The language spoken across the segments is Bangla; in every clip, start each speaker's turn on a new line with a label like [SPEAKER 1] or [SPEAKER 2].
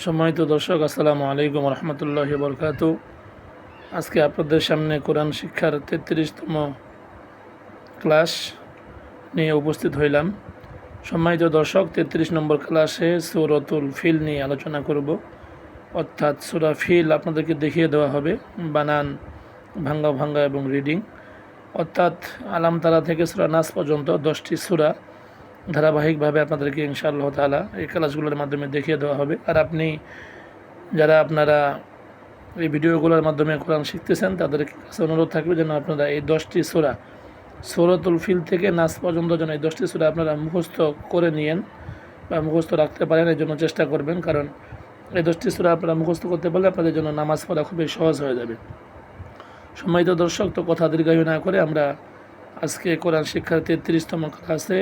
[SPEAKER 1] সম্মানিত দর্শক, আসসালামু আলাইকুম রহমতুল্লাহি বরকাত। আজকে আপনাদের সামনে কোরআন শিক্ষার 33তম ক্লাস নিয়ে উপস্থিত হইলাম। সম্মানিত দর্শক, 33 নম্বর ক্লাসে সূরাতুল ফিল নিয়ে আলোচনা করব। অর্থাৎ সূরা ফিল আপনাদেরকে দেখিয়ে দেওয়া হবে, বানান, ভাঙ্গা ভাঙ্গা এবং রিডিং। অর্থাৎ আলাম তারা থেকে সূরা নাস পর্যন্ত 10টি সূরা ধারাবাহিকভাবে আপনাদেরকে ইনশাআল্লাহ তাআলা এই ক্লাসগুলোর মাধ্যমে দেখিয়ে দেওয়া হবে। আর আপনারা এই ভিডিওগুলোর মাধ্যমে কোরআন শিখতেছেন, তাদের কাছে অনুরোধ থাকবে যেন আপনারা এই 10টি সূরা সূরাতুল ফিল থেকে নাস পর্যন্ত যেন এই 10টি সূরা আপনারা মুখস্থ করে নিয়েন বা মুখস্থ রাখতে পারেন, এই জন্য চেষ্টা করবেন। কারণ এই 10টি সূরা আপনারা মুখস্থ করতে পারলে আপনাদের জন্য নামাজ পড়া খুবই সহজ হয়ে যাবে। সম্মানিত দর্শক, তো কথা দীর্ঘায়ু না করে আমরা আজকে কোরআন শিক্ষার 33তম ক্লাসে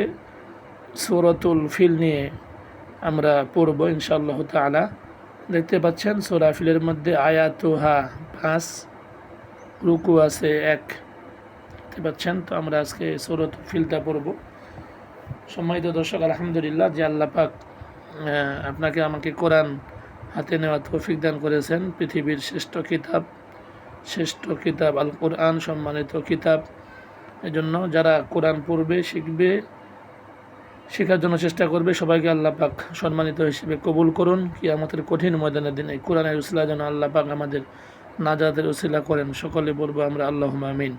[SPEAKER 1] সূরাতুল ফিল নিয়ে আমরা পড়ব ইনশাআল্লাহ তাআলা। দেখতে পাচ্ছেন সূরা ফিলের মধ্যে আয়াতুহা 5, রুকু আছে 1, দেখতে পাচ্ছেন। তো আমরা আজকে সূরাতুল ফিলটা পড়ব। সম্মানিত দর্শক, আলহামদুলিল্লাহ যে আল্লাহ পাক আপনাকে আমাকে কোরআন হাতে নেওয়া তৌফিক দান করেছেন। পৃথিবীর শ্রেষ্ঠ কিতাব আল কোরআন, সম্মানিত কিতাব। এজন্য যারা কোরআন পড়বে, শিখবে, শেখার জন্য চেষ্টা করবে, সবাইকে আল্লাহ পাক সম্মানিত হিসেবে কবুল করুন। কিয়ামতের কঠিন ময়দানের দিনে কোরআনের উসিলা যেন আল্লাহ পাক আমাদের নাজাতের উসিলা করেন। সকলে বলবো আমরা আল্লাহুম্মা আমিন।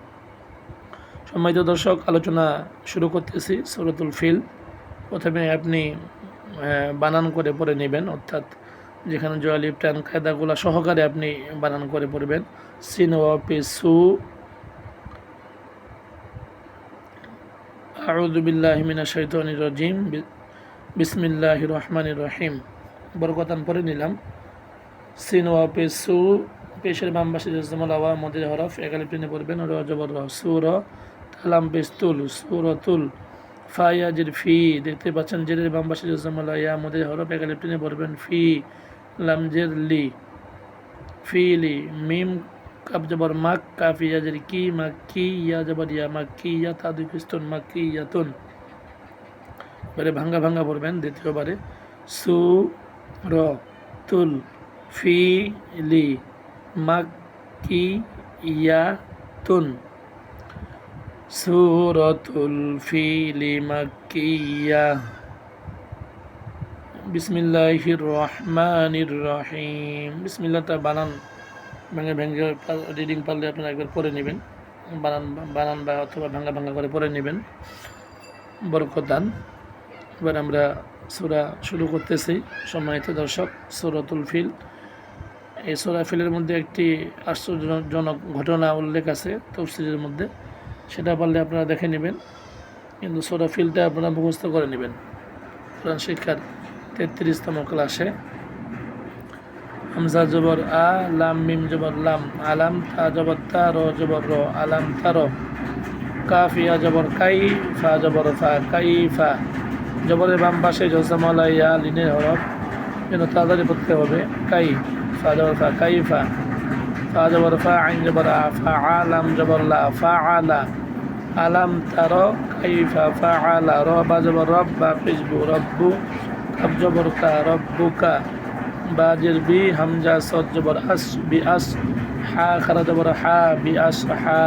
[SPEAKER 1] সম্মানিত দর্শক, আলোচনা শুরু করতেছি সূরাতুল ফিল। প্রথমে আপনি বানান করে পড়ে নেবেন, অর্থাৎ যেখানে জয় টান কায়দাগুলো সহকারে আপনি বানান করে পড়বেন। সিন ওয়া পে সু, আউযু বিল্লাহি মিনাশ শাইতানির রাজিম, বিসমিল্লাহির রহমানির রহিম। বরকতান পড়ে নিলাম। সিন ওয়া পে সু, পেশের বাম পাশে জজমুল আওয়া মদের হরফ একালিফ টেনে পড়বেন। র জবর র, সূর, তালাম পেস্তুল, সূরাতুল। ফা ইয়াজির ফি, দেখতে পাচ্ছেন জেরের বাম পাশে জজমুল ইয়া মদের হরফ একালিফ টেনে পড়বেন। ফি, লাম জের লি, ফিলি। মিম কাব জবর মাক, কাফ ইয়াজির কি, মাক্কি, ইয়া জবর ইয়া, মাক্কি ইয়া, তা দুই পিস্তন, মাক্কি ইয়াতুন। এবারে ভাঙ্গা ভাঙ্গা পড়বেন দ্বিতীয়বারে। সু র তুল ফি লি মাক্কি ইয়াতুন, সূরাতুল ফিলি মাক্কিয়া। বিসমিল্লাহির রহমানির রহিম। বিসমিল্লাহটা বানান ভেঙে ভেঙে রিডিং পারলে আপনারা একবার পড়ে নেবেন, বানান বা অথবা ভাঙ্গা ভাঙ্গা করে পড়ে নেবেন, বরকত দান। এবার আমরা সূরা শুরু করতেছি। সম্মানিত দর্শক, সূরাতুল ফিল, এই সূরা ফিলের মধ্যে একটি আশ্চর্যজনক ঘটনা উল্লেখ আছে তাফসীরের মধ্যে, সেটা পারলে আপনারা দেখে নেবেন। কিন্তু সূরা ফিলটা আপনারা মুখস্থ করে নেবেন কোরআন শিক্ষার 33তম ক্লাসে। হামজা জবর আ, লাম মিম জবর লাম, আলাম তা জবর তা, র জবর র, আলাম তার। কাফ ইয়া জবর কাই, ফা জবর ফা, কাই ফা। জবরের বাম পাশে জজমওয়ালা ইয়া লিনের হরফ, যেন তাড়াতাড়ি পড়তে হবে। কাই, ফা জবর ফা, কাই ফা। ফা জবর ফা, আইন জবর আ, ফা আলাম জবর লা, ফা আলা। আলাম তার কাইফা ফা আলা। র বা জবর রব, বা পিসবু, রব্বু। কাব জবর কা, রব্বুকা। বাজের বি, হামজা সদ জবর আস, বি আস। হা খারা জবর হা, বি আস হা।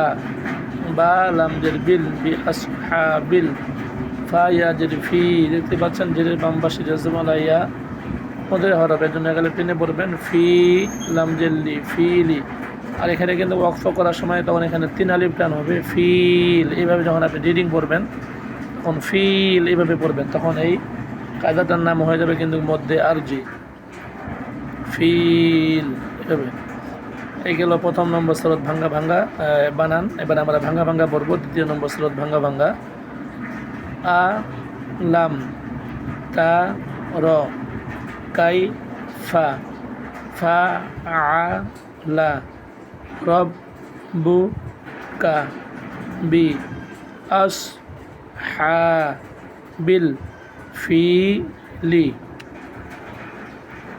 [SPEAKER 1] বা লামজের বিল, বি আস হা বিল। ফা ইয়াজের ফি, দেখতে পাচ্ছেন জেরের বাম পাশে জজমালা ইয়া ওদের হরফ, এর জন্য গেলে টেনে পড়বেন। ফি লামজের লি, ফিলি। আর এখানে কিন্তু ওয়াকফ করার সময় তখন এখানে 3 আলিফ টান হবে। ফিল, এইভাবে যখন আপনি রিডিং পড়বেন তখন ফিল এইভাবে পড়বেন, তখন এই কায়দাটার নাম হয়ে যাবে কিন্তু মধ্যে আরজি, ফিল। এভাবে এই গেল প্রথম নম্বর সূরাত ভাঙ্গা ভাঙ্গা বানান। এবার আমরা ভাঙ্গা ভাঙ্গা পড়ব দ্বিতীয় নম্বর সূরাত ভাঙ্গা ভাঙ্গা। আ লাম তা র, কাই ফা, ফা আ লা, রব্বু কা, বি আস হা বিল, ফিলি।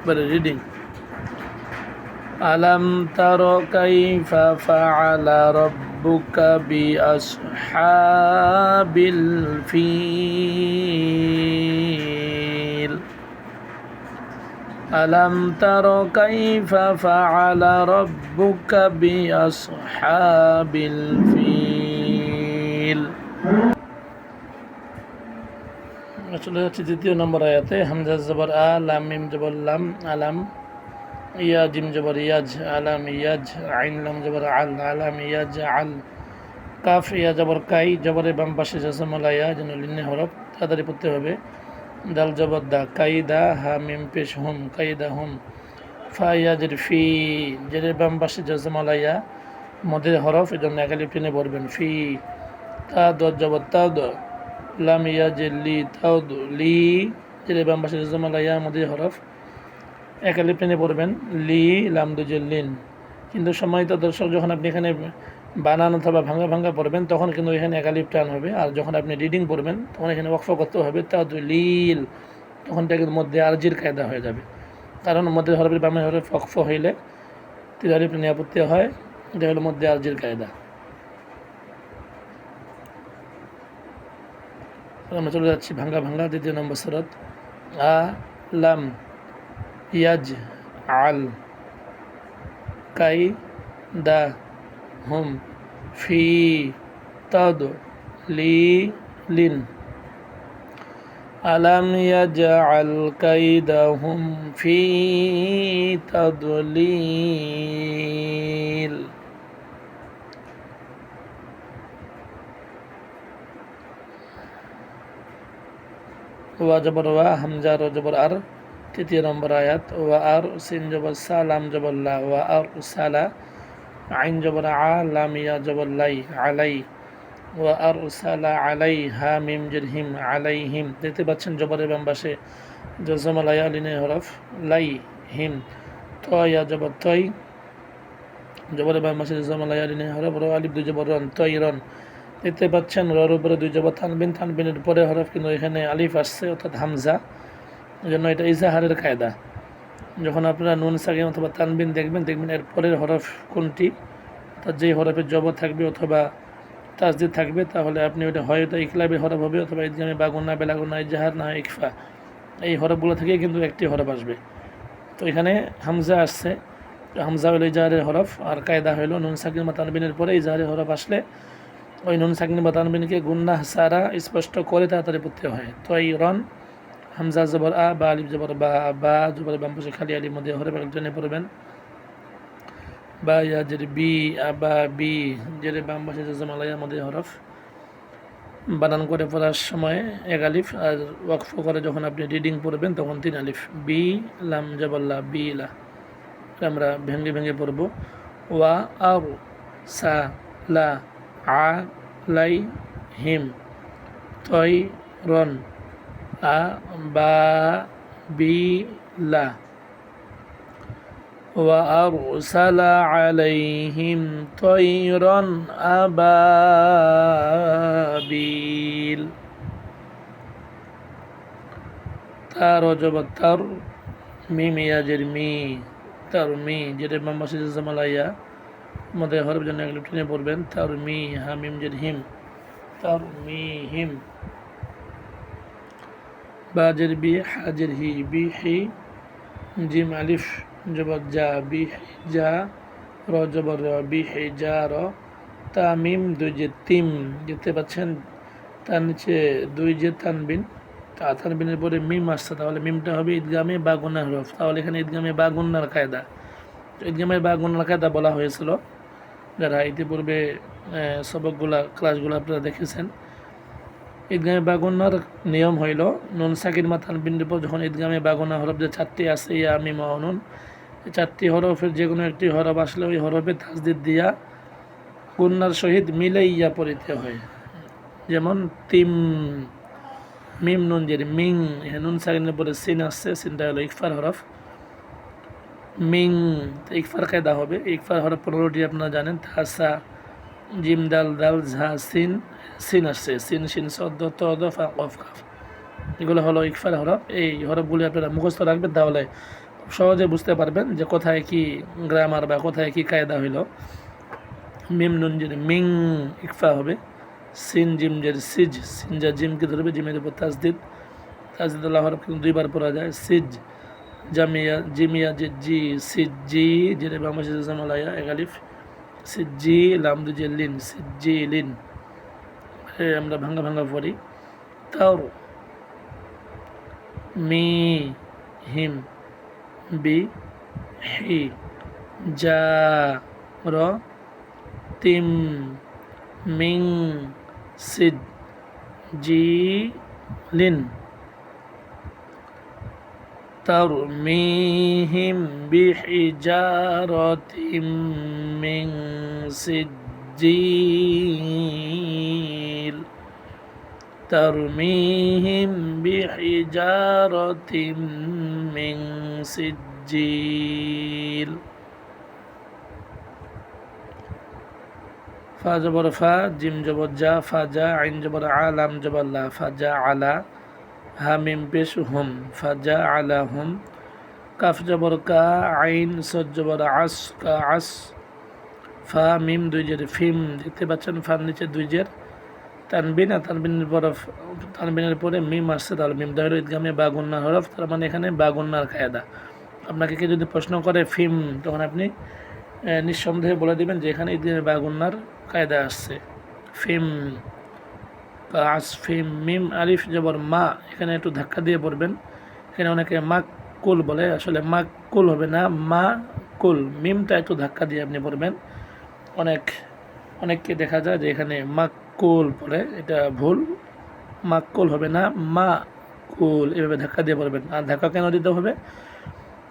[SPEAKER 1] এবারে রিডিং। আলাম তারা কাইফা ফাআলা রাব্বুকা বিআসহাবিল ফিল। আলাম তারা কাইফা ফাআলা রাব্বুকা বিআসহাবিল ফিল। চলে যাচ্ছে দ্বিতীয় নম্বর আয়াতে। হামজা জবর আ, লাম মিম জবর লাম, আলাম। ইয়া জিম জবর ইয়াজ, আলাম ইয়াজ। আইন লাম জবর আল, আলাম ইয়াজ আল। কাফ ইয়া জবর কাই, জবরের বাম পাশে জসমলাইয়া যেন লিন্নে হরফ তাড়াতাড়ি পড়তে হবে। দাল জবর দা, কাইদা। হা মিম পেশ হুম, কাইদা হুম। ফা ইয়াজের ফি, জেরের বাম পাশে জসমলাইয়া মদের হরফ, এজন্য একালিফ টেনে পড়বেন ফি। তা দ জবর তা দ, লাম ইয়াজের লি, তাও লি, জেরের বাম পাশে জসমলাইয়া মদের হরফ, একালিফ টেনে পড়বেন লি, লাম দুজের লিন। কিন্তু সম্মানিত দর্শক, যখন আপনি এখানে বানান অথবা ভাঙ্গা ভাঙ্গা পড়বেন তখন কিন্তু এখানে একালিফ টান হবে, আর যখন আপনি রিডিং পড়বেন তখন এখানে ওয়াকফ করতে হবে তাদলিল, তখন এটা কিন্তু মধ্যে আরজির কায়দা হয়ে যাবে। কারণ মধ্যে হরফের বামে হরফ ওয়াকফ হইলে তিলালিফ নিরাপত্তি হয়, এটা হলো মধ্যে আরজির কায়দা। আমরা চলে যাচ্ছি ভাঙ্গা ভাঙ্গা দ্বিতীয় নম্বর সুরত। আ লাম ইয়াজ আল, কাই দা হুম, ফি তাদ লি লিন। আলাম ইয়াজআল কাইদাহুম ফি তাদলিল। ওয়া জবর ওয়া, হামজা র জবর আর, তৃতীয় নম্বর আয়াত। ওয়া আর সিন জবর সা, লাম জবর লা, ওয়া আর সালা। আইন জবর আ, লাম ইয়া জবর লাই, আলাই। ওয়া আর সালা আলাই, হা মিম জের হিম, আলাইহিম। দেখতে পাচ্ছেন জবরের বাম পাশে জজমালাইয়া লিনে হরফ, লাই হিম। ত ইয়া জবর তই, জবরের বাম পাশে জজমালাইয়া লিনে হরফ, র আলিফ দুই জবর রন, তই রন। দেখতে পাচ্ছেন রর উপরে দুই জবর তানবিন, তানবিনের পরে হরফ কিন্তু এখানে আলিফ আসছে অর্থাৎ হামজা, এই জন্য এটা ইজাহারের কায়দা। যখন আপনারা নুন সাকিন অথবা তানবিন দেখবেন এর পরের হরফ কোনটি, অর্থাৎ যেই হরফের জবর থাকবে অথবা তাসদিদ থাকবে, তাহলে আপনি ওটা হয় এটা ইকলাবি হরফ হবে অথবা ইদগামে বাগুন্না, বেলাগুন্না, ইজাহার, না ইকফা, এই হরফগুলো থেকে কিন্তু একটি হরফ আসবে। তো এখানে হামজা আসছে, হামজা হলো ইজাহারের হরফ, আর কায়দা হলো নুন সাকিন বা তানবিনের পরে ইজাহারের হরফ আসলে ওই নুন সাকিন বা তানবিনকে গুন্না সারা স্পষ্ট করে তাড়াতাড়ি পড়তে হয়। তো এই রন, হামজা জবর আ, বা আলিফ জবর বা, বা জবর বাম পাশে খালি আলিফ মধ্যে হরফ টেনে পড়বেন। বা ইয়া জের বি, আবা বি, জের বাম পাশে জজমালাইয়া মধ্যে হরফ, বানান করে পড়ার সময় এক আলিফ, আর ওয়াকফ করে যখন আপনি রিডিং পড়বেন তখন 3 আলিফ। বি লাম জবল্লা, বি লা, আমরা ভেঙে ভেঙে পড়ব। ওয়া আর সা লা আ লাই হিম, তই রন, আ বা বি লা। وأرسل عليهم طيرا أبابيل। তার জবর তার, মিম ইয়াজের মি, তার মি, যেটা বাম পাশে জামালাইয়া মধ্যে হরফ জন্য এগুলো টেনে পড়বেন। তার মি, হা মিম জের হিম, তার মি হিম। বাজের বি, হাজের হি, বি হি, জিম আলিফ জবর যা, বি যা, র জবর র, বি হে যা র। তা মিম দুই যে তিম, দেখতে পাচ্ছেন তার নিচে দুই যে তানবিন, তানবিনের পরে মিম আসছে, তাহলে মিমটা হবে ঈদগামে বা গুন্নার হরফ, তাহলে এখানে ঈদগামে বা গুন্নার কায়দা। তো ঈদগামে বা গুন্নার কায়দা বলা হয়েছিল, যারা ইতিপূর্বে সবকগুলা ক্লাসগুলো আপনারা দেখেছেন। ঈদগামে বা গুন্নার নিয়ম হইল নুন সাকিন মা তানবিনের পর যখন ঈদগামে বা গুন্না হরফ যে 4টি আছে, ইয়া মিম ওয়া নুন, এই 4টি হরফের যে কোনো একটি হরফ আসলে ওই হরফে তাসদিদ দিয়া গুন্নার সহিত মিলাইয়া পড়িতে হয়। যেমন তিম, মিম নুন জের মিং, নুন সাকিনের পরে সিন আসছে, সিনটা হলো ইকফার হরফ, মিং, ইকফার কায়দা হবে। ইকফার হরফ 15টি আপনারা জানেন, তাসা, জিম দাল দাল ঝা সিন, সিন আসছে, সিন শিন সদ্দ তদ ফা কফ কাফ, এগুলো হলো ইকফার হরফ। এই হরফগুলি আপনারা মুখস্থ রাখবেন, তাহলে সহজে বুঝতে পারবেন যে কোথায় কি গ্রামার বা কোথায় কি কায়দা হইল। মিম নুন জের মিং, ইকফা হবে। সিন জিম জের সিজ, সিন যা জিমকে ধরবে, জিমের উপর তাসদিদ, তাসদিদ আল্লাহ হরফ কিন্তু 2বার পড়া যায়। সিজ জামিয়া জিমিয়া জি সিজি যেটা বাংলা জামালায়া একালিফ সিজি লাম দুজে লিন সিজি লিন আমরা ভাঙ্গা ভাঙ্গা পড়ি তাও মি হিম বি হি যা র তিম মিং সিদ জি লিন ترميهم بحجارة من سجيل ترميهم بحجارة من سجيل فا جبر فا جيم جبر جا فا جا عين جبر عالم جبر لا فا جا على হামিম পেশ হুম ফাজা আলা হুম কাফ জবর কা আইন সদ জবর আস কা আস ফা মিম দুই জের ফিম দেখতে পাচ্ছেন ফার নিচে দুই জের তানবিন আর তানবিনের পরে মিম আসছে তাহলে মিম দাহির ঈদগামে বা গুন্না হরফ তার মানে এখানে বা গুন্নার কায়দা আপনাকে কেউ যদি প্রশ্ন করে ফিম তখন আপনি নিঃসন্দেহে বলে দিবেন যে এখানে ঈদগামে বা গুন্নার কায়দা আসছে ফিম আসফিম মিম আলিফ জবর মা এখানে একটু ধাক্কা দিয়ে পড়বেন এখানে অনেকে মাকুল বলে আসলে মাকুল হবে না মা কুল মিমটা একটু ধাক্কা দিয়ে আপনি পড়বেন অনেককে দেখা যায় যে এখানে মাকুল পড়ে এটা ভুল মাকুল হবে না মা কুল এভাবে ধাক্কা দিয়ে পড়বেন আর ধাক্কা কেন দিতে হবে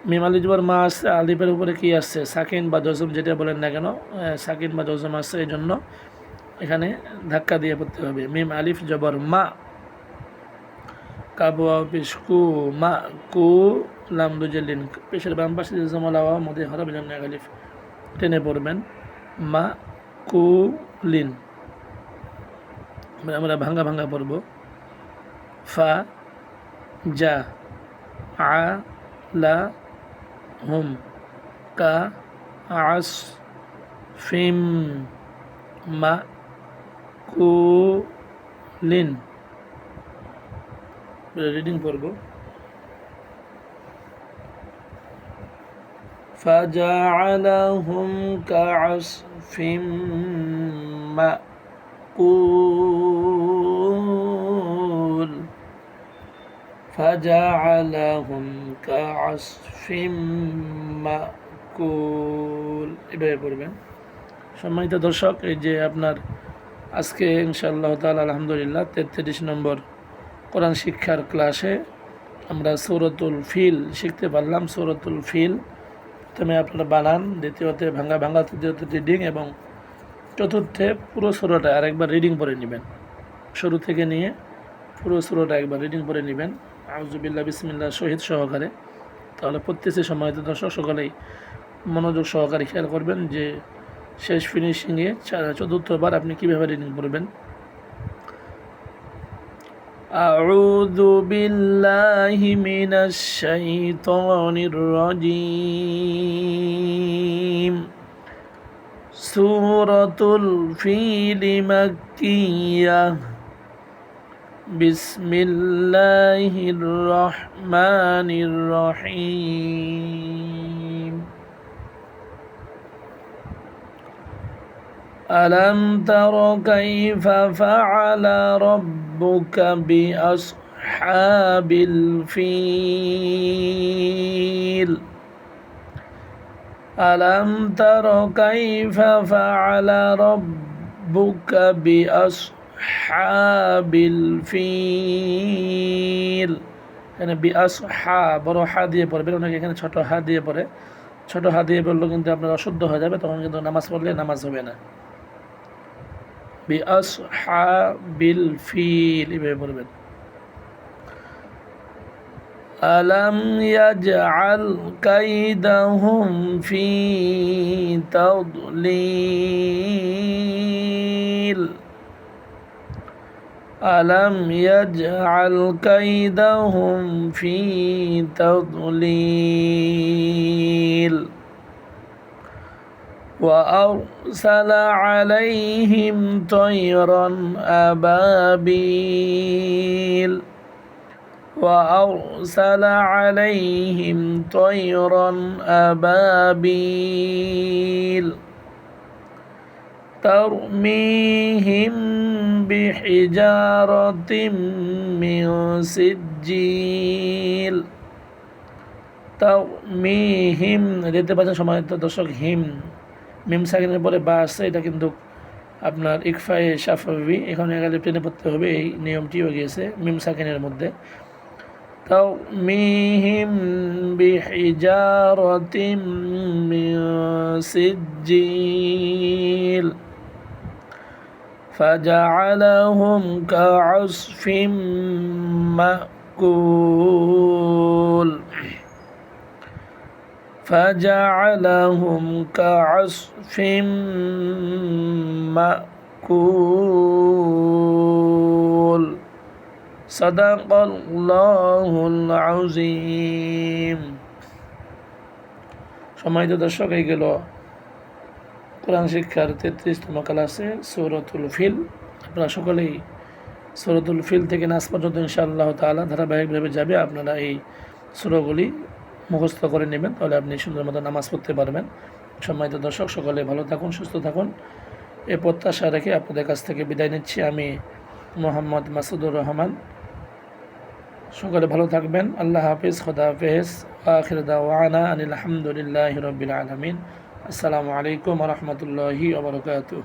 [SPEAKER 1] মিম আলিফ জবর মা আসছে আলিফের উপরে কি আসছে সাকিন বা জজম যেটা বলেন না কেন সাকিন বা জজম আসছে এই জন্য এখানে ধাক্কা দিয়ে পড়তে হবে মিম আলিফ জবর মা কাবু পেশকু মা কু লাম দুজেলিন পেশের বাম পাশে জমালাওয়া মধ্যে হরফ জন্য আলিফ টেনে পড়বেন মা কু লিন আমরা ভাঙ্গা ভাঙ্গা পড়ব ফা যা আ লা হুম কা আস ফিম মা কুলিন রিডিং করব فجعلهم كعصف مأكول فجعلهم كعصف مأكول এভাবে পড়বেন সম্মানিত দর্শক এই যে আপনার আজকে ইনশাআল্লাহ তাআলা আলহামদুলিল্লাহ 33 নম্বর কোরআন শিক্ষার ক্লাসে আমরা সূরাতুল ফিল শিখতে পারলাম সূরাতুল ফিল প্রথমে আপনারা বানান দ্বিতীয়তে ভাঙ্গা ভাঙ্গা তৃতীয়তে রিডিং এবং চতুর্থে পুরো সূরাটা আরেকবার রিডিং পড়ে নেবেন শুরু থেকে নিয়ে পুরো সূরাটা একবার রিডিং পড়ে নেবেন আউযু বিল্লাহি বিসমিল্লাহ শহীদ সহকারে তাহলে প্রত্যেকটি সম্মানিত দর্শক সকলেই মনোযোগ সহকারে খেয়াল করবেন যে শেষ ফিনিশিংয়ে চতুর্থবার আপনি কীভাবে রিডিং করবেন আউযু বিল্লাহি মিনাশ শাইতানির রাজীম সূরাতুল ফিল মাক্কিয়াহ বিসমিল্লাহির রহমানির রহিম ألم تر كيف فعل ربك بأصحاب الفيل ألم تر كيف فعل ربك بأصحاب الفيل এখানে বিআসহা বড় হা দিয়ে পড়বেন অনেকে এখানে ছোট হা দিয়ে পড়ে ছোট হা দিয়ে পড়লে কিন্তু আপনার অশুদ্ধ হয়ে যাবে তখন কিন্তু নামাজ পড়লে নামাজ হবে না বিআসহাবিল ফিল এভাবে পড়বেন আলাম ইয়াজআল কাইদাহুম ফি তাদলিল আলাম ইয়াজআল কাইদাহুম ফি তাদলিল وأرسل عليهم طيرا أبابيل وأرسل عليهم طيرا أبابيل ترميهم بحجارة من سجيل ترميهم দেখতে পাচ্ছেন সম্মানিত দর্শক হিম মিম সাকিনের পরে বা আসছে এটা কিন্তু আপনার ইকফায়ে শাফাবি এখানে গেলে টেনে পড়তে হবে এই নিয়মটিও গিয়েছে মিম সাকিনের মধ্যে ترميهم بحجارة من سجيل فجعلهم كعصف مأكول فجعلهم كعصف مأكول صدق الله العظيم সম্মানিত দর্শক এই গেল কোরআন শিক্ষার 33তম ক্লাসে সূরাতুল ফিল। আপনারা সকলেই সূরাতুল ফিল থেকে নাস পর্যন্ত ইনশাআল্লাহ তাআলা ধারাবাহিকভাবে যাবে। আপনারা এই সূরাগুলি মুখস্থ করে নেবেন, তাহলে আপনি সুন্দর মতো নামাজ পড়তে পারবেন। সম্মানিত দর্শক সকলে ভালো থাকুন, সুস্থ থাকুন, এই প্রত্যাশা রেখে আপনাদের কাছ থেকে বিদায় নিচ্ছি। আমি মোহাম্মদ মাসুদুর রহমান। সকলে ভালো থাকবেন। আল্লাহ হাফিজ, খোদা হাফিজ, আখির দাওয়ানা আনিল হামদুলিল্লাহি রাব্বিল আলামিন। আসসালামু আলাইকুম ওয়া রাহমাতুল্লাহি ওয়া বারাকাতুহু।